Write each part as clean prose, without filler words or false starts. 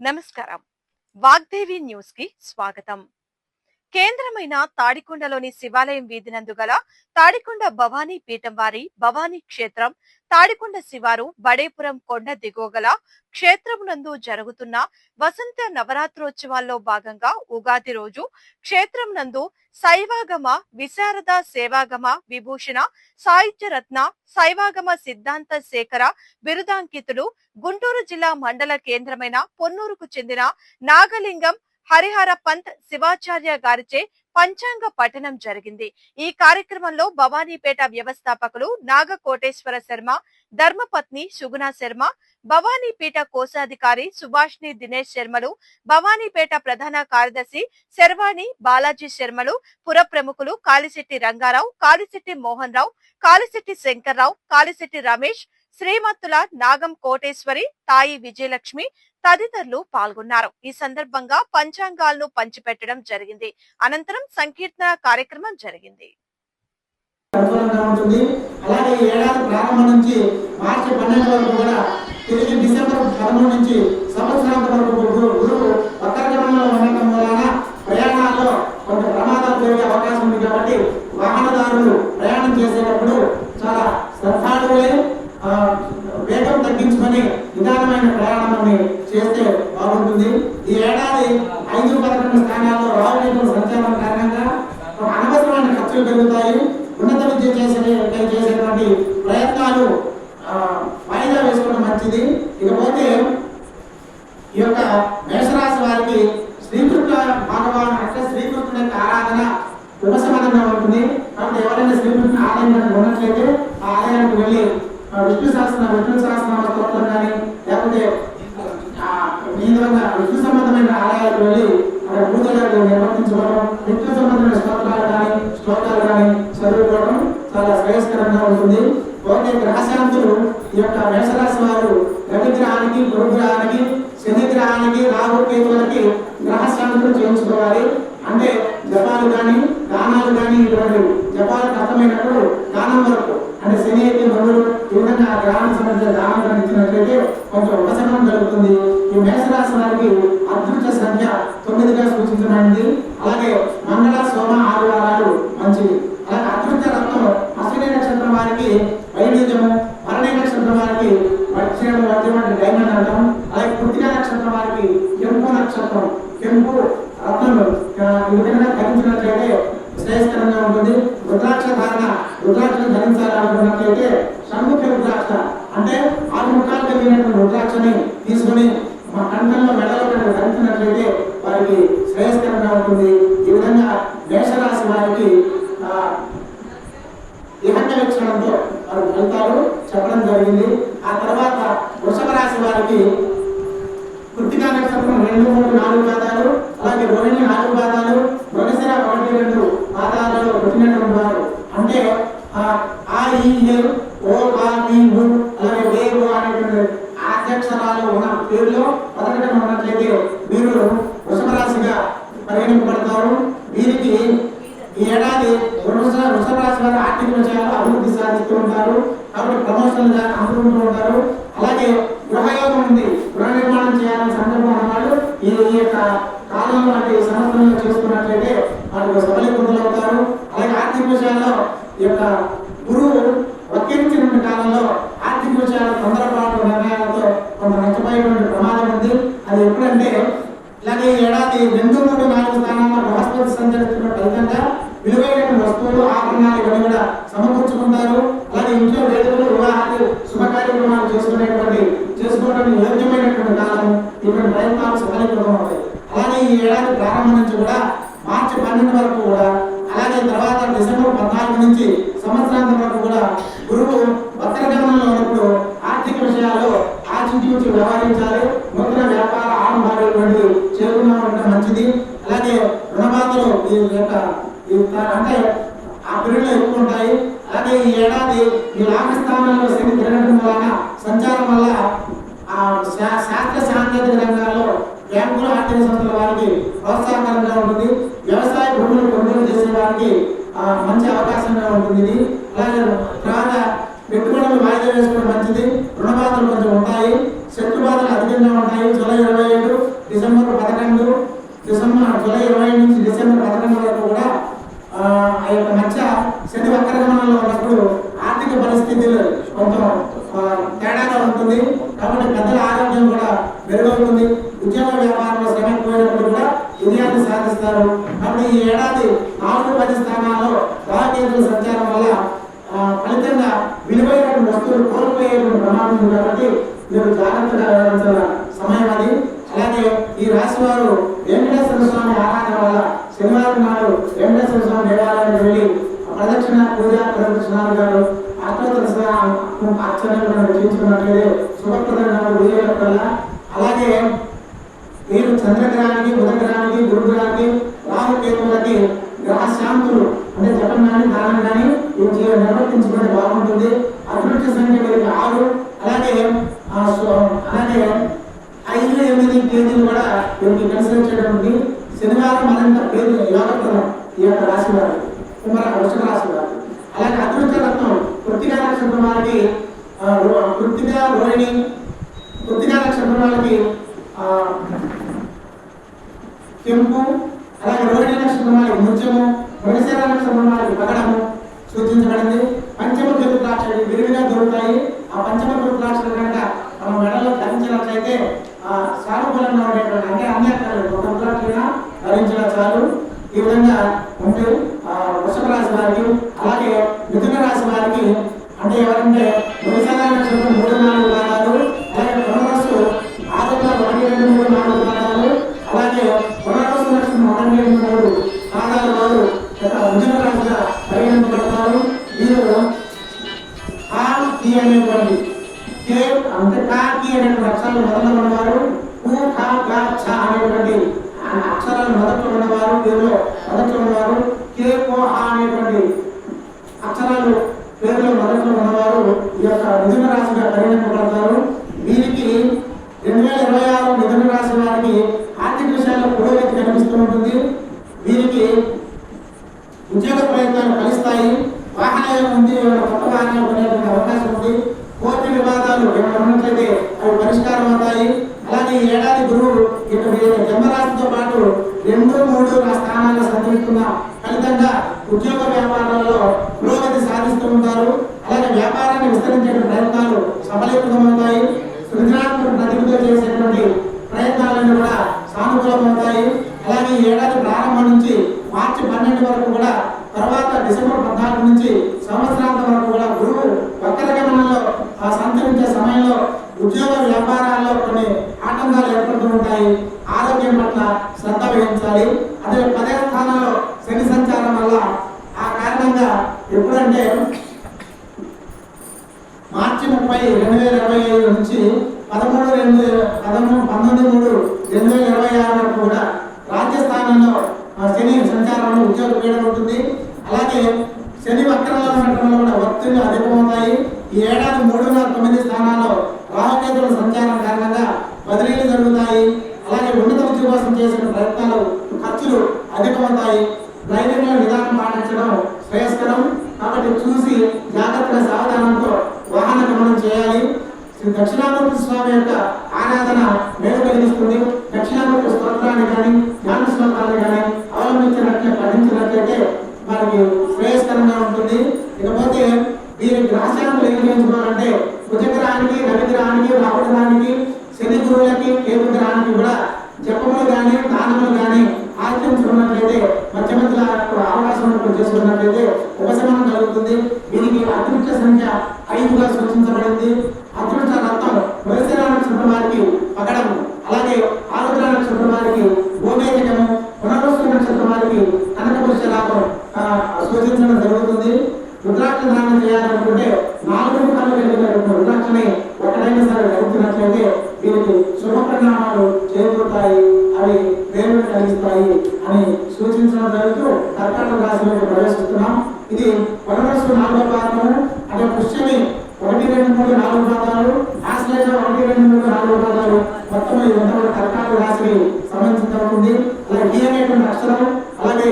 నమస్కారం. వాగ్దేవి న్యూస్ కి స్వాగతం. కేంద్రమైన తాడికొండలోని శివాలయం వీధినందు గల తాడికొండ భవానీ పీఠం వారి భవానీ క్షేత్రం తాడికొండ శివారు బడేపురం కొండ దిగువ గల క్షేత్రమునందు జరుగుతున్న వసంత నవరాత్రోత్సవాల్లో భాగంగా ఉగాది రోజు క్షేత్రం నందు శైవాగమ విశారద సేవాగమ విభూషణ సాహిత్య రత్న శైవాగమ సిద్ధాంత శేఖర బిరుదాంకితుడు గుంటూరు జిల్లా మండల కేంద్రమైన పొన్నూరుకు చెందిన నాగలింగం హరిహర పంత్ శివాచార్య గారిచే పంచాంగ పఠనం జరిగింది. ఈ కార్యక్రమంలో భవానీపేట వ్యవస్థాపకులు నాగకోటేశ్వర శర్మ, ధర్మపత్ని సుగుణ శర్మ, భవానీపేట కోశాధికారి సుభాష్ని దినేష్ శర్మలు, భవానీపేట ప్రధాన కార్యదర్శి శర్వాణి బాలాజీ శర్మలు, పుర ప్రముఖులు కాళిశెట్టి రంగారావు, కాళిశెట్టి మోహన్ రావు, కాళిశెట్టి శంకర్రావు, కాళిశెట్టి రమేష్, శ్రీమత్తుల నాగం కోటేశ్వరి, తాయి విజయలక్ష్మి తదితరులు పాల్గొన్నారు. ఈ సందర్భంగా పంచాంగాలను పంచిపెట్టడం జరిగింది. అనంతరం సంకీర్తన కార్యక్రమం జరిగింది. అలాగే ఏడాది ప్రారంభం నుంచి మార్చి 12 వరకు కూడా తిరిగి డిసెంబర్ 13 నుంచి సంవత్సరాంత వరకు గురువు వక్రగమనంలో ఉండటం వలన ప్రయాణాల్లో కొంత ప్రమాదాలు జరిగే అవకాశం ఉంది. కాబట్టి వాహనదారులు ప్రయాణం చేసేటప్పుడు చాలా శ్రద్ధాళులై వేగం తగ్గించుకొని నిదానమైన ప్రయాణాన్ని చేస్తే బాగుంటుంది. ఈ ఏడాది 5-11 స్థానాల్లో రావుల సంచారం కారణంగా అనవసరమైన ఖర్చులు పెరుగుతాయి. ఉన్నత విద్య చేసేటువంటి ప్రయత్నాలు వాయిదా వేసుకోవడం మంచిది. ఇకపోతే ఈ యొక్క మేషరాశి వారికి శ్రీకృష్ణ భగవాన్ అంటే శ్రీకృష్ణుని యొక్క ఆరాధన ఉపశమనంగా ఉంటుంది. కాబట్టి ఎవరైనా శ్రీకృష్ణ ఆలయం ఉన్నట్లయితే ఆ ఆలయానికి వెళ్ళి విష్ణు సహస్రనామ స్తోత్రం కానీ లేకపోతే ఈ విధంగా విష్ణు సంబంధమైన ఆలయాలకు వెళ్ళి అక్కడ పూజలు నిర్వర్తించుకోవడం, విష్ణు సంబంధమైన శ్లోకాలు కానీ చదువుకోవడం చాలా శ్రేయస్కరంగా ఉంటుంది. ఓకే, గ్రహశాంతులు ఈ యొక్క మేషరాశి వారు రవిగ్రహానికి, గురుగ్రహానికి, శనిగ్రహానికి, రాహు కేతువులకి గ్రహశాంతులు చేయించుకోవాలి. అంటే జపాలు కానీ దానాలు కానీ ఇటువంటి జపాలు కష్టమైనప్పుడు దానం వరకు అంటే శని అయితే మరువులు ఈ విధంగా గ్రహానికి సంబంధించిన దానం కానీ ఇచ్చినట్లయితే కొంచెం ఉపశమనం జరుగుతుంది. ఈ మేషరాశి వారికి అదృష్ట సంఖ్య 9గా సూచించబడింది. అలాగే మంగళ, సోమ, ఆదివారాలు మంచివి. అలాగే అదృష్ట రత్నం అశ్విని నక్షత్రం వారికి వైద్యము, భరణి నక్షత్రం వారికి వజ్రం డైమండ్ అంటాం. అలాగే కృతికా నక్షత్రం వారికి కెంపు నక్షత్రం, కెంపు రత్నం ఈ విధంగా ధరించినట్లయితే శ్రేయస్కరంగా ఉంటుంది. రుద్రాక్ష ధారణ, రుద్రాక్షను ధరించాలనుకున్నట్లయితే షణ్ముఖ రుద్రాక్ష అంటే 6 ముఖాలు కలిగినటువంటి రుద్రాక్షని తీసుకుని మా కంఠంలో మెడలో ధరించినట్లయితే వారికి శ్రేయస్కరంగా ఉంటుంది. ఈ విధంగా మేషరాశి వారికి ఇహంగ వీక్షణంతో వారు ఫలితాలు చెప్పడం జరిగింది. ఆ తర్వాత వృషభ రాశి వారికి కృతికా నక్షత్రం 2, 3, 4 పాదాలు, అలాగే రోహిణి 4 పాదాలు, మృగశిర 1, 2 పాదాలలో పుట్టినటువంటి వారు అంటే ఆ ఈ ఓ ఆ ఈ ఊ అలాగే వే ఓ అనేటువంటి అధ్యక్షరాలు ఉన్న పేరులో పదకటం ఉన్నట్లయితే వీరు వృషభ రాశిగా పరిగణింపబడతారు. వీరికి ఈ ఏడాది వృషభ రాశి వారు ఆర్థిక విషయాలు అభివృద్ధి సాధిస్తూ ఉంటారు. కాబట్టి ప్రమోషన్లు అందుకుంటూ ఉంటారు. అలాగే గృహయోగం ఉంది. గృహ నిర్మాణం చేయాలని సందర్భం అన్నవాళ్ళు ఈ యొక్క కాలంలో అంటే ఈ సంవత్సరంలో చేసుకున్నట్లయితే వారికి సబలీకృతులు అవుతారు. అలాగే ఆర్థిక విషయాల్లో ఈ యొక్క గురువు వక్రించినటువంటి కాలంలో ఆర్థిక విషయాల తొందరపాటు నిర్ణయాలతో కొంత నష్టపోయేటువంటి ప్రమాదం ఉంది. అది ఎప్పుడంటే ఇలాగే ఏడాది 2, 3, 4 స్థానాల్లో బృహస్పతి సంచరిస్తున్న ఫలితంగా విలువైన వస్తువులు, ఆభరణాలు ఇవన్నీ కూడా సమకూర్చుకుంటారు. అలాగే ఇంట్లో వేడుకలు, వివాహాలు, శుభ కార్యక్రమాలు చేసుకోవడానికి యోగ్యమైనటువంటి కాలం. ఇటువంటి ప్రయత్నాలు సఫలీకృతం అవుతాయి. అలాగే ఈ ఏడాది ప్రారంభం నుంచి కూడా మార్చి 12 వరకు కూడా, అలాగే తర్వాత డిసెంబర్ 14 నుంచి సంవత్సరాంతం వరకు కూడా గురువు వక్రగమనంలో ఉన్నప్పుడు ఆర్థిక విషయాల్లో ఆచితూచి వ్యవహరించాలి. నూతన వ్యాపార ఆరంభాలు వంటివి చేరుకున్నా ఉండటం మంచిది. అలాగే రుణబాధలు ఈ యొక్క అంటే ఆ పీరియడ్లో ఎక్కువ ఉంటాయి. అలాగే ఈ ఏడాది ఈ లాభస్థానంలో శని తిరగడం వలన సంచారం వల్ల శాస్త్ర సాంకేతిక రంగాల్లో బ్యాంకులు, ఆర్థిక సంస్థల వారికి ప్రోత్సాహకరంగా ఉంటుంది. వ్యవసాయ భూములు కొనుగోలు చేసే వారికి మంచి అవకాశంగా ఉంటుంది. అలాగే తర్వాత పెట్టుబడులు వాయిదా వాయిదా వేసుకోవడం మంచిది. రుణ బాధలు కొంచెం ఉంటాయి, శత్రు బాధలు అధికంగా ఉంటాయి. జూలై 27 డిసెంబర్ 11 జూలై 27 నుంచి డిసెంబర్ 11 వరకు కూడా ఆ యొక్క మధ్య శని వక్రగమనంలో ఉన్నప్పుడు ఆర్థిక పరిస్థితులు కొంచెం తేడాగా ఉంటుంది. కాబట్టి పెద్దల ఆరోగ్యం కూడా మెరుగవుతుంది. ఉద్యోగ వ్యాపారంలో శ్రమ ఎక్కువైనప్పుడు కూడా విజయాన్ని సాధిస్తారు. కాబట్టి ఈ ఏడాది 4-10 స్థానాల్లో రాహుకేతుల సంచారం వల్ల ఫలితంగా విలువైనటువంటి వస్తువులు కోల్పోయేటువంటి ప్రమాదం ఉంది. కాబట్టి మీరు జాగ్రత్తగా వ్యవహరించాల సమయం అది. అలాగే ఈ రాశి వారు వెంకటేశ్వర స్వామి ఆరాధన వల్ల శనివారం నాడు వెంకటేశ్వర స్వామి దేవాలయానికి వెళ్ళి ప్రదక్షిణ పూజా ప్రదక్షిణాలు గారు అర్చనలు చేయించుకున్నట్లయితే శుభప్రదంగా విజయం వల్ల. అలాగే మీరు చంద్రగ్రహానికి, బుధగ్రహానికి, గురుగ్రహానికి, రాహుకేతువులకి గ్రహశాంతులు అంటే జపం కానీ దానం కానీ నిర్వర్తించుకుంటే బాగుంటుంది. అదృష్ట సంఖ్య మీకు 6. అలాగే 5-8 తేదీలు కూడా వీరికి కలిసి వచ్చేటువంటి శనివారం మరింత పేరు యోగప్రదం ఈ యొక్క రాశి వారికి, వృషభ రాశి వారికి. అలాగే అదృష్ట రత్నం కృత్తికా నక్షత్రం వారికి కృత్తికా, రోహిణి. కృత్తికా నక్షత్రం వాళ్ళకి కెంపు, అలాగే రోహిణి నక్షత్రం వాళ్ళకి ముత్యము, మృగశిర నక్షత్రం వాళ్ళకి పగడము సూచించబడింది. పంచమ రుద్రాక్షలు విరివిగా దొరుకుతాయి. ఆ పంచమ రుద్రాక్షలు కనుక మనం మెడలో ధరించినట్లయితే సానుకూలంగా ఉండేటువంటి అంటే అన్ని ఒక రుద్రాక్షగా ధరించిన చాలు. ఈ విధంగా ఉంటే వృషభ రాశి వారికి. అలాగే మిథున రాశి వారికి అంటే ఎవరంటే మృగశిర నక్షత్రం 3-4 పాదాలు, అలాగే పునర్వసు ఆదిత్య 1-2-3-4 పాదాలు, అలాగే పునర్వసు నక్షత్రం 1-2-3 పాదాల వారు మిథున రాశిగా పరిగణించబడతారు. వీరు అనేటువంటి అంటే కాకి అనేటువంటి అక్షరాలు మొదలు ఉన్నవారు, అనేటువంటి అక్షరాలు మొదట్లో ఉన్నవారు, పేరులో మొదట్లో ఉన్నవారు, అనేటువంటి అక్షరాలు పేరులో మొదట్లో ఉన్నవారు ఈ యొక్క మిథున రాశిగా పరిగణించబడతారు. వీరికి 2026 మిథున రాశి వారికి ఆర్థిక విషయాల్లో పురోగతి కనిపిస్తూ ఉంటుంది. వీరికి ఉద్యోగ ప్రయత్నాలు ఫలిస్తాయి. వాహనాలు ఉంది, కొత్త వాహనాలు కొనేటువంటి అవకాశం ఉంది. కోర్టు వివాదాలు ఏమైనా ఉన్నట్లయితే అవి పరిష్కారం అవుతాయి. అలాగే ఈ ఏడాది గురువు జన్మరాశితో పాటు 2-3 స్థానాల్లో సంచరిస్తున్న ఫలితంగా ఉద్యోగ వ్యాపారాల్లో పురోగతి సాధిస్తూ ఉంటారు. అలాగే వ్యాపారాన్ని విస్తరించే ప్రయత్నాలు సఫలీకృతమవుతాయి. సృజనాత్మక ప్రతిభతో చేసేటువంటి ప్రయత్నాలన్నీ కూడా సానుకూలమవుతాయి. అలాగే ఈ ఏడాది ప్రారంభం నుంచి మార్చి 12 వరకు కూడా, తర్వాత డిసెంబర్ 14 నుంచి సంవత్సరాంతం వరకు కూడా గురువు వక్రగమనంలో సంచరించే సమయంలో ఉద్యోగ వ్యాపారాల్లో కొన్ని ఆటంకాలు ఏర్పడుతూ ఉంటాయి. ఆరోగ్యం పట్ల శ్రద్ధ వహించాలి. అదే 10వ స్థానంలో శని సంచారం వల్ల ఆ కారణంగా ఎప్పుడంటే మార్చి 30, 2025 నుంచి 19/3/2026 వరకు కూడా రాజ్యస్థానంలో శని సంచారంలో ఉద్యోగ పీడన ఉంటుంది. అలాగే శని వక్రంలో ఉండటంలో కూడా ఒత్తిళ్లు అధికమవుతాయి. ఈ ఏడాది 3-9 స్థానాల్లో రాహుకేతుల సంచారం కారణంగా బదిలీలు జరుగుతాయి. అలాగే ఉన్నత ఉద్యోగం కోసం చేసిన ప్రయత్నాలు ఖర్చులు అధికమవుతాయి. ధైర్యంగా నిదానం పాటించడం శ్రేయస్కరం. కాబట్టి చూసి జాగ్రత్తగా సావధానంతో వాహన గమనం చేయాలి. శ్రీ దక్షిణామూర్తి స్వామి యొక్క ఆరాధన మేలు కలిగిస్తుంది. దక్షిణామూర్తి స్తోత్రాన్ని కానీ ధ్యాన శ్లోకాన్ని కానీ పఠించినట్లయితే వారికి శ్రేయస్కరంగా ఉంటుంది. ఇకపోతే వీరి గ్రహశాంతులు ఏం చేయించుకోవాలంటే కుజగ్రహానికి, రవిగ్రహానికి, రాహుగ్రహానికి, శని గురువులకి, కేతు గ్రహానికి కూడా జపములు కానీ దానములు కానీ ఆచరించుకున్నట్లయితే మధ్య మధ్యలో అవకాశం చేసుకున్నట్లయితే ఉపశమనం కలుగుతుంది. వీరికి అదృష్ట సంఖ్య 5గా సూచించబడింది. అదృష్ట రత్నం వృషభ నక్షత్రం వారికి పగడము, అలాగే ఆరుద్ర నక్షత్రం వారికి గోమేధికము, పునర్వసు నక్షత్రం వారికి కనకపురుష లాభం సూచించడం జరుగుతుంది. రుద్రాక్ష దానం చేయాలనుకుంటే 4 రూపాయలు కలిగినటువంటి రుద్రాక్షని ఎక్కడైనా సరే ధరించినట్లయితే వీరికి శుభ పరిణామాలు చేకూరుతాయి, అవి దేవుని కలిగిస్తాయి అని సూచించడం జరుగుతూ కర్కాటక రాశిలోకి ప్రవేశిస్తున్నాం. ఇది పునర్వసు 4వ పాదము అంటే పుష్యమి 1-2-3-4 పాదాలు, ఆశ్లేష 1-2-3-4 పాదాలు, మొత్తం ఇదంతా కూడా కర్కాటక రాశికి సంబంధించి. అలాగే డి అనేటువంటి అక్షరం, అలాగే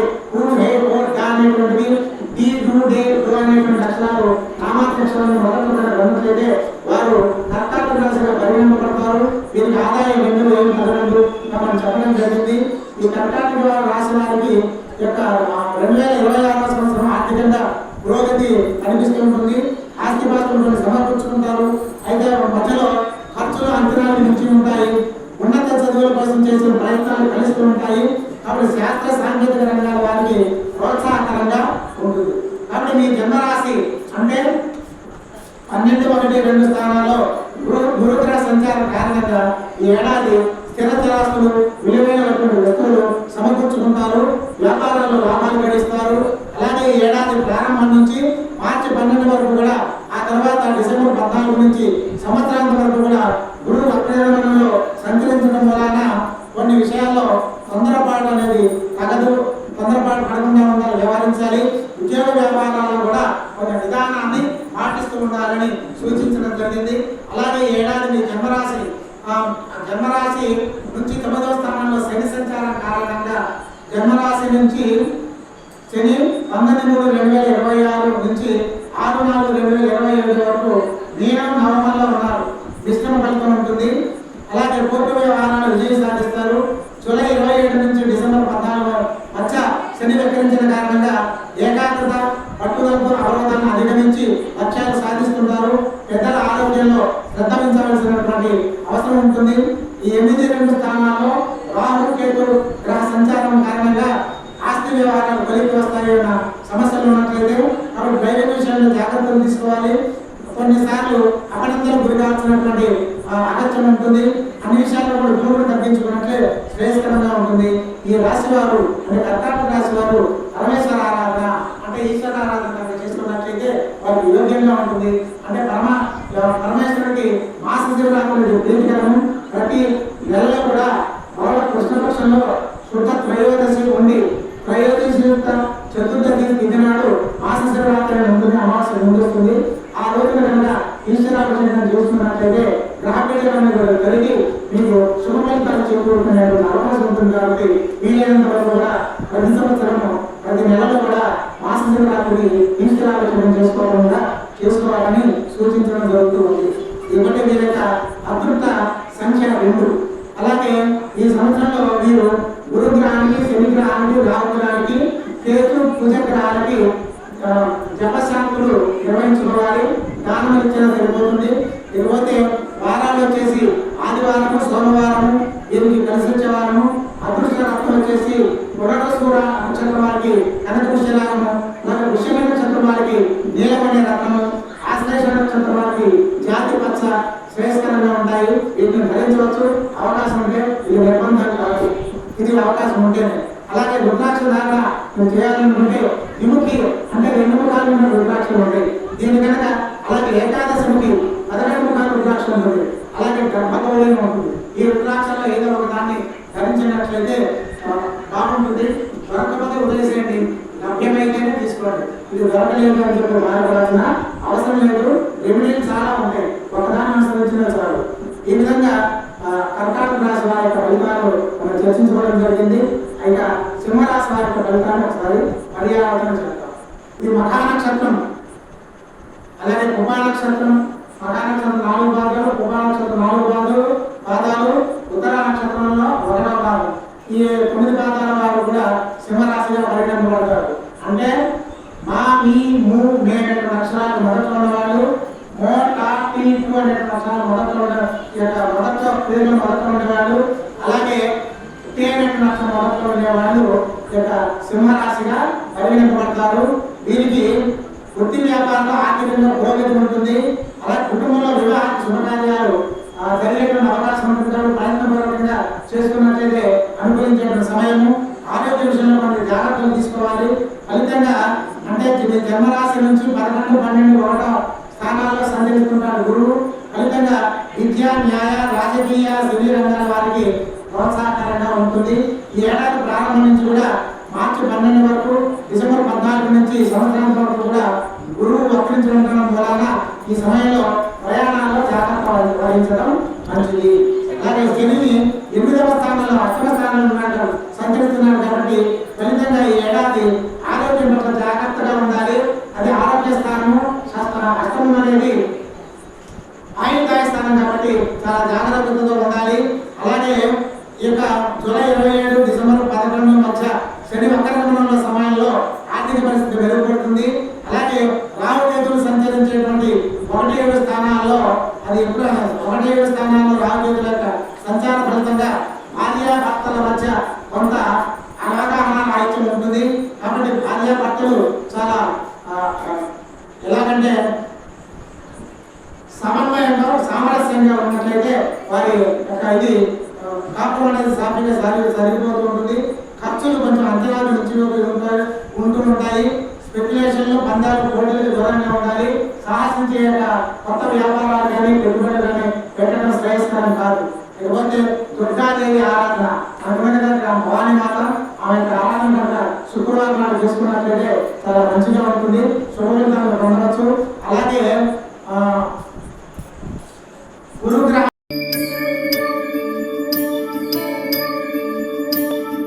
అనేటువంటివి డి, డు, డే, డు అనేటువంటి అక్షరాలు నామాక్షరాలను మొదలు గమనించైతే ఉంటాయి. కాబట్టి శాస్త్ర సాంకేతిక రంగాల వారికి ప్రోత్సాహకరంగా ఉంటుంది. కాబట్టి మీ జన్మరాశి అంటే 12, 1, 2 స్థానాల్లో గురుగ్రహ సంచారం కారణంగా ఈ ఏడాది స్థిర స్థిరాస్తులు, విలువైనటువంటి వస్తువులు సమకూర్చుకుంటారు. వ్యాపారాల్లో లాభాలు గడిస్తారు. అలాగే ఈ ఏడాది ప్రారంభం నుంచి మార్చి 12 వరకు కూడా, ఆ తర్వాత డిసెంబర్ 14 నుంచి సంవత్సరాంతం వరకు కూడా గురువు వక్రగమనంలో సంచరించడం వలన కొన్ని విషయాల్లో తొందరపాటు అనేది తగదు. తొందరపాటు పడకుండా ఉండాలి, వ్యవహరించాలి. ఉద్యోగ వ్యాపారాల్లో కూడా కొన్ని విధానాన్ని పాటిస్తూ ఉండాలని సూచించడం జరిగింది. అలాగే ఈ ఏడాది మీ జన్మరాశి నుంచి 9వ స్థానంలో శని సంచారం కారణంగా జన్మరాశి నుంచి శని 19/3/2026 నుంచి 6/4/2027 వరకు మీనం నవంబర్లో ఉన్నారు. మిశ్రమ ఫలితం ఉంటుంది. అలాగే కోర్టు వ్యవహారాలు విజయం సాధిస్తారు. జూలై 27 నుంచి డిసెంబర్ 14 మధ్య శని వక్రించిన కారణంగా ఏకాగ్రత, పట్టుదలతో అవరోధాలను అధిగమించి లక్ష్యాలు సాధిస్తుంటారు. పెద్దల ఆరోగ్యంలో శ్రద్ధ వహించవలసినటువంటి అవసరం ఉంటుంది. ఈ 8-2 స్థానాల్లో రాహు కేతు గ్రహ సంచారం కారణంగా ఆస్తి వ్యవహారాలు కొలికి వస్తాయి అన్న సమస్యలు ఉన్నట్లయితే కాబట్టి డ్రైవింగ్ విషయంలో జాగ్రత్తలు తీసుకోవాలి. కొన్నిసార్లు అపనందరూ గురి కావాల్సినటువంటి అగత్యం ఉంటుంది. అన్ని విషయాల్లో కూడా దూరం తగ్గించుకున్నట్లే శ్రేయస్కరంగా ఉంటుంది. ఈ రాశి వారు అంటే కర్కాటక రాశి వారు పరమేశ్వర ఆరాధన అంటే ఈశ్వర ఆరాధన చేసుకున్నట్లయితే వారికి యోగ్యంగా ఉంటుంది. అంటే పరమేశ్వరుడికి మాస శివరాత్రులు ప్రీతికరము. ప్రతి నెలలో కూడా కృష్ణపక్షంలో శుద్ధ త్రయోదశి ఉండి త్రయోదశి చతుర్దశి తిథి నాడు మాస శివరాత్రి ఉంటుంది. అమావాస్య ముందు వస్తుంది. ఆ రోజున కనుక ఈశ్వరాభిషేకం చేసుకున్నట్లయితే గ్రహపీఠం కలిగి మీకు శుభ ఫలితాలు చేకూరుకునేటువంటి అవకాశం ఉంటుంది. కాబట్టి వీలైనంత వరకు కూడా ప్రతి సంవత్సరము ప్రతి నెలలో కూడా మాస శివరాత్రి ఈశ్వరాభిషేకం చేసుకోవాలని సూచించడం జరుగుతూ ఉంది. ఇప్పటి మీ యొక్క అదృష్ట సంఖ్య 2. అలాగే ఈ సంవత్సరంలో మీరు గురుగ్రహానికి, శనిగ్రహానికి, రాహుగ్రహానికి, కేతు కుజగ్రహానికి జపశాంతులు నిర్వహించుకోవాలి. దానం ఇచ్చిన సరిపోతుంది. ఇకపోతే వారాలు వచ్చేసి ఆదివారము, సోమవారము దీనికి కలిసి వచ్చే వారము. అదృష్ట రత్నం వచ్చేసి పునరసూర నక్షత్రం వారికి కనకపుష్యరాగము, అలాగే వృషభ నక్షత్రం వారికి నీలమణి రత్నము, ఆశ్లేష నక్షత్రం వారికి జాతి పచ్చ శ్రేయస్కరంగా ఉంటాయి. వీటిని ధరించవచ్చు అవకాశం ఉంటే. ఇది నిర్బంధాలు కాదు, ఇది అవకాశం ఉంటేనే. అలాగే రుద్రాక్ష ధారణ నువ్వు చేయాలనుకుంటే విముఖి అంటే 2 ముఖాలు ఉన్న రుద్రాక్షలు ఉంటాయి. దీని కనుక అలాగే ఏకాదశికి 12 ముఖాలు రుద్రాక్షలు ఉంటుంది. అలాగే గర్భగౌళం ఉంటుంది. ఈ రుద్రాక్షలో ఏదో ఒక దాన్ని ధరించినట్లయితే బాగుంటుంది. దొరకకపోతే వదిలేసేయండి, లభ్యమైతేనే తీసుకోండి. ఇది దొరకలేదు అని చెప్పి బాధపడాల్సిన అవసరం లేదు. రెమెడీలు చాలా ఉంటాయి, ఒకదాన్ని అనుసరించినా చాలు. ఈ విధంగా కర్కాటక రాశి వారి యొక్క ఫలితాలు మనం చర్చించుకోవడం జరిగింది. అయితే సింహరాశి వారి యొక్క ఫలితాన్ని ఒకసారి పర్యాలోచన చేద్దాం. ఇది మఖా నక్షత్రం, అలాగే ఉపా నక్షత్రం. మఖా నక్షత్రం 4 భాగాలు, ఉపా నక్షత్రం 4 పాదాలు, ఉత్తర నక్షత్రంలో 1వ భాగం. ఈ 9 పాదాల వారు కూడా సింహరాశిగా పరిగణించబడతారు. అంటే మా, మీ, ము, మే అనే అక్షరాలు మొదట్లో ఉన్నవాళ్ళు, మో, టా, టీ, టు అనే అక్షరాలు మొదట్లో ఉండేవాళ్ళు, అలాగే టీ అనే అక్షరం మొదట్లో ఉండేవాళ్ళు సింహరాశిగా పరిగణించబడతారు. దీనికి వృత్తి వ్యాపారంలో ఆర్థికంగా పురోగతి ఉంటుంది. అలాగే కుటుంబంలో వివాహ శుభకార్యాలు జరిగేటువంటి అవకాశం ఉంటుంది. ప్రయత్నపూర్వకంగా చేసుకున్నట్లయితే అనుకూలించేటువంటి సమయము. ఆరోగ్య విషయంలో కొన్ని జాగ్రత్తలు తీసుకోవాలి. ఫలితంగా అంటే జన్మరాశి నుంచి 11, 12, 1వ స్థానాల్లో సంచరిస్తుంటాడు గురువు. ఫలితంగా విద్య, న్యాయ, రాజకీయ, సివిల్ రంగాల వారికి ప్రోత్సాహకరంగా ఉంటుంది. ఈ ఏడాది ప్రారంభం నుంచి కూడా మార్చి 12 వరకు, డిసెంబర్ 14 నుంచి సంవత్సరాంతం వరకు కూడా గురువు వక్రించడం వలన ఈ సమయంలో ప్రయాణాల్లో జాగ్రత్త వహించడం మంచిది. అలాగే శని 8వ స్థానంలో, 8వ స్థానంలో సంచరిస్తున్నాడు. కాబట్టి ఫలితంగా ఈ ఏడాది ఆరోగ్యం పట్ల జాగ్రత్తగా ఉండాలి. అది ఆరోగ్య స్థానము. అష్టమం అనేది ఆయుర్దాయ స్థానం కాబట్టి చాలా జాగ్రత్తతో ఉండాలి. అలాగే ఈ యొక్క జూలై 27, డిసెంబర్ 11 మధ్య శని వక్రగమనంలో సమయంలో ఆర్థిక పరిస్థితి మెరుగుపడుతుంది. అలాగే రాహుకేతులు సంచరించేటువంటి 1-7 స్థానాల్లో అది ఎప్పుడు 1-7 స్థానాల్లో రాహుకేతుల యొక్క సంచార ఫలితంగా భార్య భర్తల మధ్య కొంత సామరస్యంగా ఉన్నట్లయితే వారి యొక్క ఇది కాపురం అనేది సాఫీగా సరిపోతూ ఉంటుంది. ఖర్చులు కొంచెం అంచనాలు ఉంటుంటాయి. స్పెక్యులేషన్లు, పందాలు, పోటీలకు దూరంగా ఉండాలి. సాహసించే కొత్త వ్యాపారాలు కానీ పెట్టుబడులు కానీ పెట్టడం శ్రేయస్కరం కాదు. ఇకపోతే దుర్గాదేవి ఆరాధన అనుకున్నట్టుగా భవానీ మాత ఆమె యొక్క ఆరాధన కనుక శుక్రవారం నాడు చేసుకున్నట్లయితే చాలా మంచిగా ఉంటుంది, శుభఫలితాలను పొందవచ్చు. అలాగే గురుగ్రహ